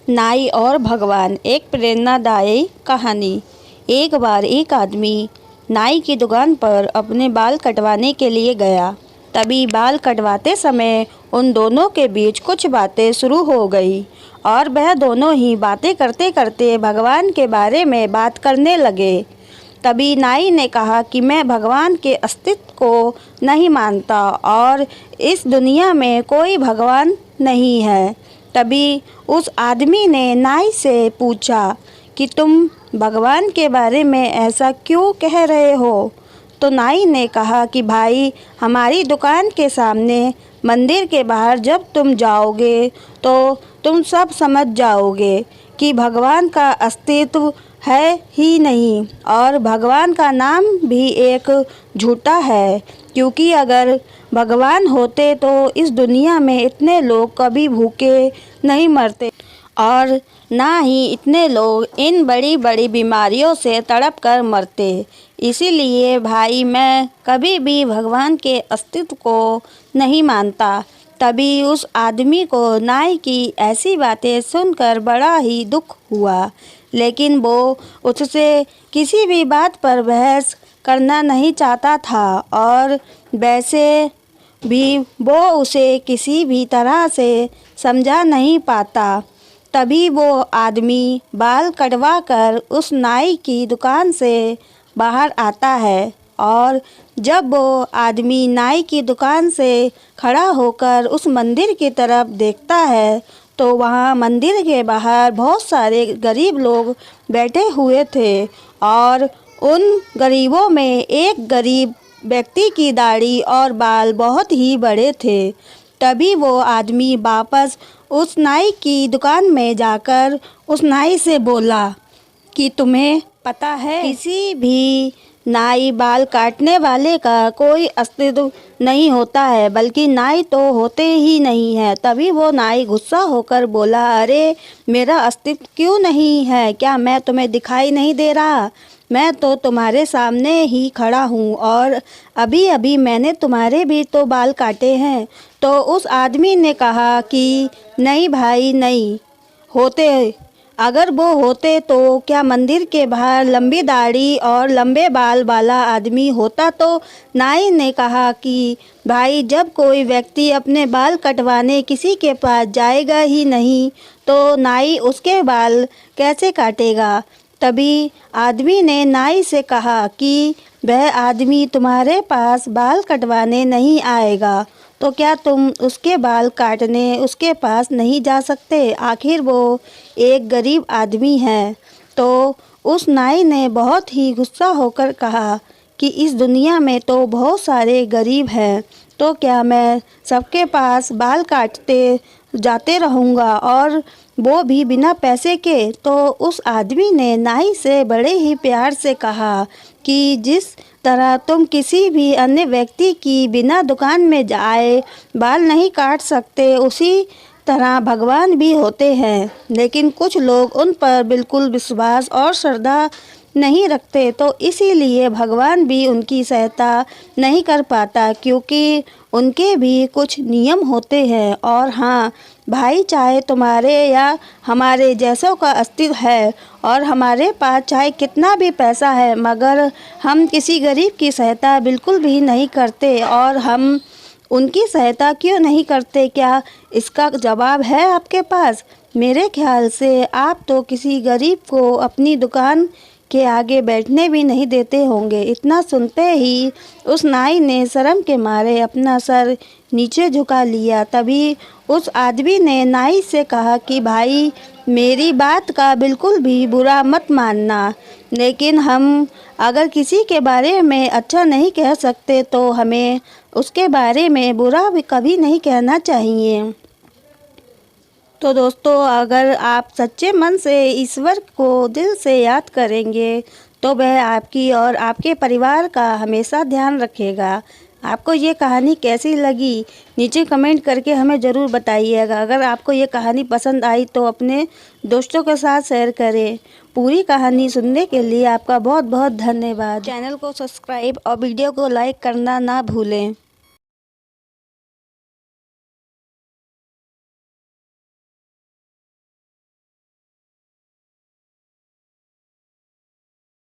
नाई और भगवान, एक प्रेरणादायी कहानी। एक बार एक आदमी नाई की दुकान पर अपने बाल कटवाने के लिए गया। तभी बाल कटवाते समय उन दोनों के बीच कुछ बातें शुरू हो गई और वह दोनों ही बातें करते करते भगवान के बारे में बात करने लगे। तभी नाई ने कहा कि मैं भगवान के अस्तित्व को नहीं मानता और इस दुनिया में कोई भगवान नहीं है। तभी उस आदमी ने नाई से पूछा कि तुम भगवान के बारे में ऐसा क्यों कह रहे हो? तो नाई ने कहा कि भाई, हमारी दुकान के सामने मंदिर के बाहर जब तुम जाओगे तो तुम सब समझ जाओगे कि भगवान का अस्तित्व है ही नहीं और भगवान का नाम भी एक झूठा है, क्योंकि अगर भगवान होते तो इस दुनिया में इतने लोग कभी भूखे नहीं मरते और ना ही इतने लोग इन बड़ी बड़ी बीमारियों से तड़प कर मरते। इसीलिए भाई, मैं कभी भी भगवान के अस्तित्व को नहीं मानता। तभी उस आदमी को नाई की ऐसी बातें सुनकर बड़ा ही दुख हुआ, लेकिन वो उससे किसी भी बात पर बहस करना नहीं चाहता था और वैसे भी वो उसे किसी भी तरह से समझा नहीं पाता। तभी वो आदमी बाल कटवा कर उस नाई की दुकान से बाहर आता है और जब वो आदमी नाई की दुकान से खड़ा होकर उस मंदिर की तरफ देखता है तो वहाँ मंदिर के बाहर बहुत सारे गरीब लोग बैठे हुए थे और उन गरीबों में एक गरीब व्यक्ति की दाढ़ी और बाल बहुत ही बड़े थे। तभी वो आदमी वापस उस नाई की दुकान में जाकर उस नाई से बोला कि तुम्हें पता है, किसी भी नाई बाल काटने वाले का कोई अस्तित्व नहीं होता है, बल्कि नाई तो होते ही नहीं है। तभी वो नाई गुस्सा होकर बोला, अरे मेरा अस्तित्व क्यों नहीं है? क्या मैं तुम्हें दिखाई नहीं दे रहा? मैं तो तुम्हारे सामने ही खड़ा हूँ और अभी अभी मैंने तुम्हारे भी तो बाल काटे हैं। तो उस आदमी ने कहा कि नहीं भाई, नहीं होते। अगर वो होते तो क्या मंदिर के बाहर लंबी दाढ़ी और लंबे बाल वाला आदमी होता? तो नाई ने कहा कि भाई, जब कोई व्यक्ति अपने बाल कटवाने किसी के पास जाएगा ही नहीं तो नाई उसके बाल कैसे काटेगा? तभी आदमी ने नाई से कहा कि वह आदमी तुम्हारे पास बाल कटवाने नहीं आएगा तो क्या तुम उसके बाल काटने उसके पास नहीं जा सकते? आखिर वो एक गरीब आदमी है। तो उस नाई ने बहुत ही गुस्सा होकर कहा कि इस दुनिया में तो बहुत सारे गरीब हैं, तो क्या मैं सबके पास बाल काटते जाते रहूँगा और वो भी बिना पैसे के? तो उस आदमी ने नाई से बड़े ही प्यार से कहा कि जिस तरह तुम किसी भी अन्य व्यक्ति की बिना दुकान में जाए बाल नहीं काट सकते, उसी तरह भगवान भी होते हैं, लेकिन कुछ लोग उन पर बिल्कुल विश्वास और श्रद्धा नहीं रखते, तो इसीलिए भगवान भी उनकी सहायता नहीं कर पाता, क्योंकि उनके भी कुछ नियम होते हैं। और हाँ भाई, चाहे तुम्हारे या हमारे जैसों का अस्तित्व है और हमारे पास चाहे कितना भी पैसा है, मगर हम किसी गरीब की सहायता बिल्कुल भी नहीं करते। और हम उनकी सहायता क्यों नहीं करते? क्या इसका जवाब है आपके पास? मेरे ख्याल से आप तो किसी गरीब को अपनी दुकान के आगे बैठने भी नहीं देते होंगे। इतना सुनते ही उस नाई ने शर्म के मारे अपना सर नीचे झुका लिया। तभी उस आदमी ने नाई से कहा कि भाई, मेरी बात का बिल्कुल भी बुरा मत मानना, लेकिन हम अगर किसी के बारे में अच्छा नहीं कह सकते तो हमें उसके बारे में बुरा भी कभी नहीं कहना चाहिए। तो दोस्तों, अगर आप सच्चे मन से ईश्वर को दिल से याद करेंगे तो वह आपकी और आपके परिवार का हमेशा ध्यान रखेगा। आपको ये कहानी कैसी लगी नीचे कमेंट करके हमें ज़रूर बताइएगा। अगर आपको ये कहानी पसंद आई तो अपने दोस्तों के साथ शेयर करें। पूरी कहानी सुनने के लिए आपका बहुत बहुत धन्यवाद। चैनल को सब्सक्राइब और वीडियो को लाइक करना ना भूलें।